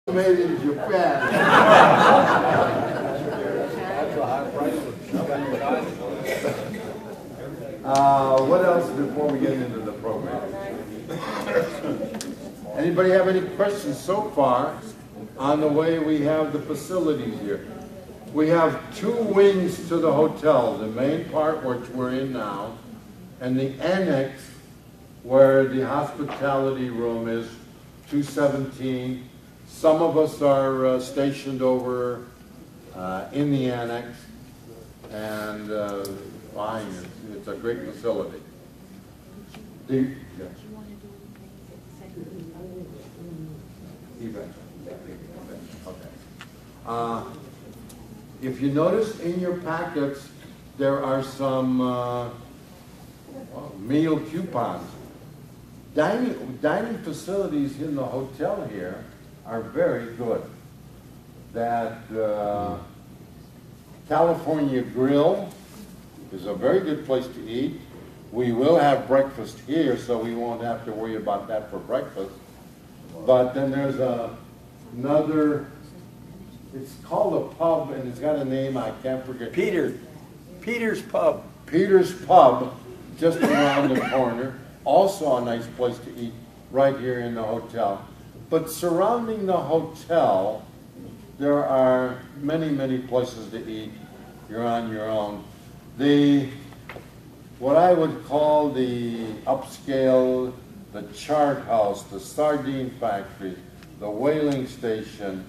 Made in Japan. What else before we get into the program? Anybody have any questions so far on the way we have the facilities here? We have two wings to the hotel, the main part which we're in now, and the annex where the hospitality room is, 217. Some of us are stationed over in the annex, and fine, it's a great facility. Yes. Okay. If you notice in your packets, there are some meal coupons. Dining facilities in the hotel here are very good. That California Grill is a very good place to eat. We will have breakfast here, so we won't have to worry about that for breakfast. But then there's another, it's called a pub, and it's got a name I can't forget. Peter's Pub. Peter's Pub, just around the corner. Also a nice place to eat right here in the hotel. But surrounding the hotel, there are many, many places to eat. You're on your own. What I would call the upscale, the Chart House, the Sardine Factory, the Whaling Station,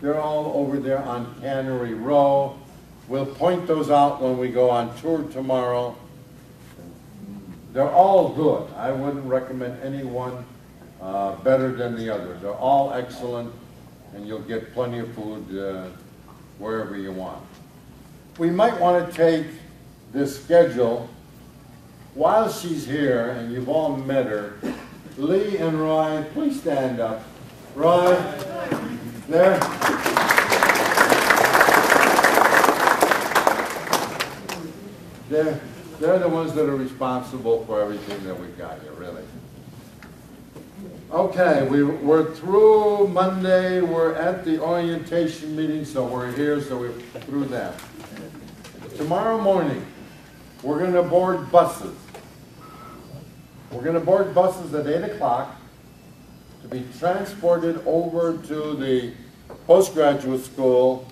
they're all over there on Cannery Row. We'll point those out when we go on tour tomorrow. They're all good. I wouldn't recommend any one better than the other. They're all excellent, and you'll get plenty of food wherever you want. We might want to take this schedule while she's here, and you've all met her. Lee and Roy, please stand up. Roy, there. They're the ones that are responsible for everything that we've got here, really. Okay, we're through Monday. We're at the orientation meeting, so we're here, so we're through that. Tomorrow morning, we're going to board buses. We're going to board buses at 8 o'clock to be transported over to the postgraduate school,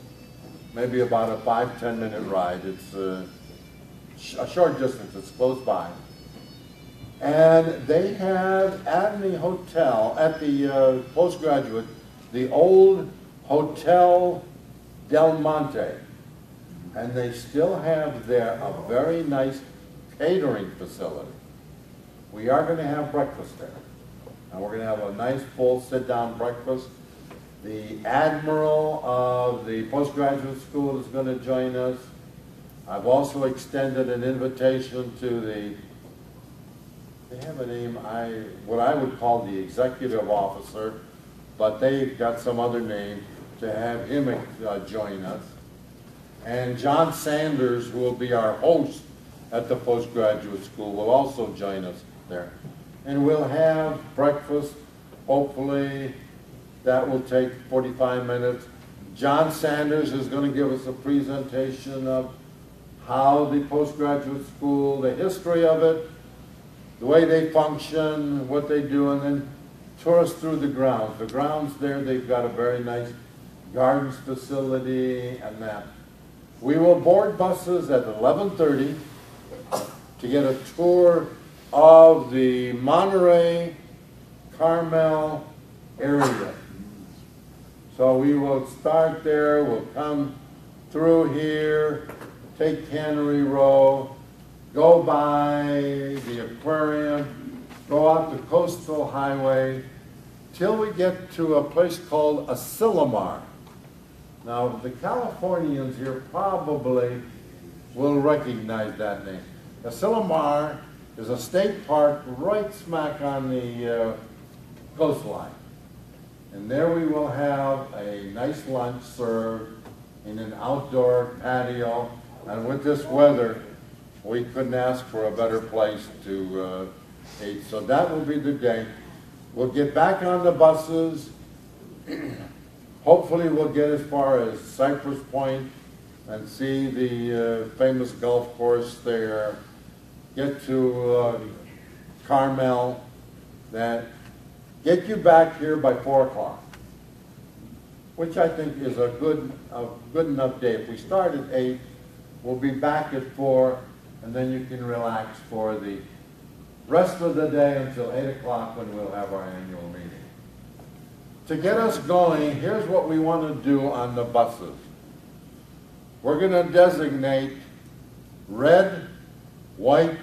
maybe about a 5-10 minute ride. It's a short distance, it's close by. And they have at the hotel, at the postgraduate, the old Hotel Del Monte. And they still have there a very nice catering facility. We are going to have breakfast there. And we're going to have a nice full sit-down breakfast. The admiral of the postgraduate school is going to join us. I've also extended an invitation to they have a name, what I would call the executive officer, but they've got some other name, to have him join us. And John Sanders, who will be our host at the postgraduate school, will also join us there. And we'll have breakfast. Hopefully that will take 45 minutes. John Sanders is going to give us a presentation of how the postgraduate school, the history of it, the way they function, what they do, and then tour us through the grounds. The grounds there, they've got a very nice gardens facility and that. We will board buses at 11:30 to get a tour of the Monterey, Carmel area. So we will start there, we'll come through here, take Cannery Row, go by the aquarium, go out the coastal highway, till we get to a place called Asilomar. Now, the Californians here probably will recognize that name. Asilomar is a state park right smack on the coastline. And there we will have a nice lunch served in an outdoor patio. And with this weather, we couldn't ask for a better place to eat. So that will be the day. We'll get back on the buses. Hopefully we'll get as far as Cypress Point and see the famous golf course there, get to Carmel, that get you back here by 4 o'clock, which I think is a good enough day. If we start at 8, we'll be back at 4, and then you can relax for the rest of the day until 8 o'clock when we'll have our annual meeting. To get us going, here's what we want to do on the buses. We're going to designate red, white,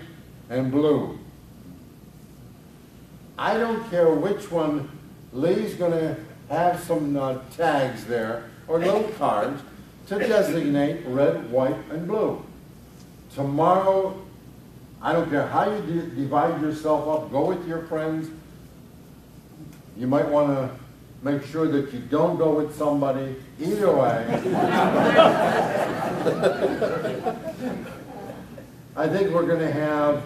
and blue. I don't care which one. Lee's going to have some tags there, or little cards, to designate red, white, and blue. Tomorrow, I don't care how you divide yourself up, go with your friends. You might want to make sure that you don't go with somebody. Either way. I think we're going to have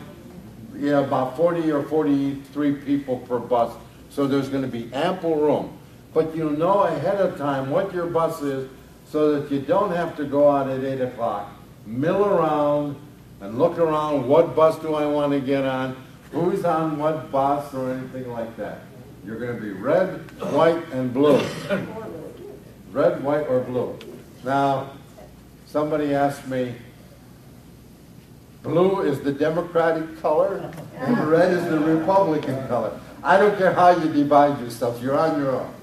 about 40 or 43 people per bus, so there's going to be ample room. But you know ahead of time what your bus is so that you don't have to go out at 8 o'clock, mill around and look around, what bus do I want to get on, who's on what bus or anything like that. You're going to be red, white, and blue. Red, white, or blue. Now, somebody asked me, blue is the Democratic color, and red is the Republican color. I don't care how you divide yourself, you're on your own.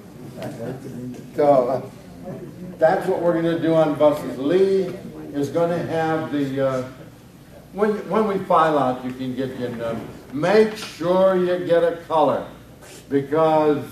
So, that's what we're going to do on buses. Lee is going to have the, when we file out, you can get your number. Make sure you get a color, because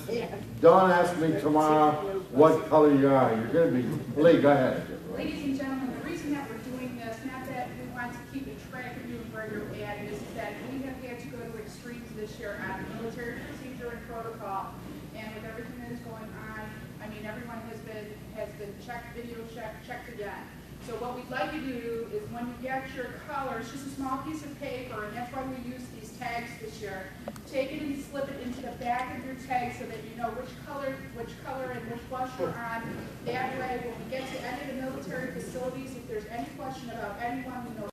don't ask me tomorrow what color you are. You're going to be, Lee, go ahead. Ladies and gentlemen, the reason that we're doing this, not that we want to keep a track of you and where you're at, is that we have had to go to extremes this year on military procedure and protocol. And with everything that is going on, I mean, everyone has been checked, video checked again. So what we'd like you to do is when you get your color, it's just a small piece of paper, and that's why we use these tags this year. Take it and slip it into the back of your tag so that you know which color and which bus you're on. That way, when we get to any of the military facilities, if there's any question about anyone, we know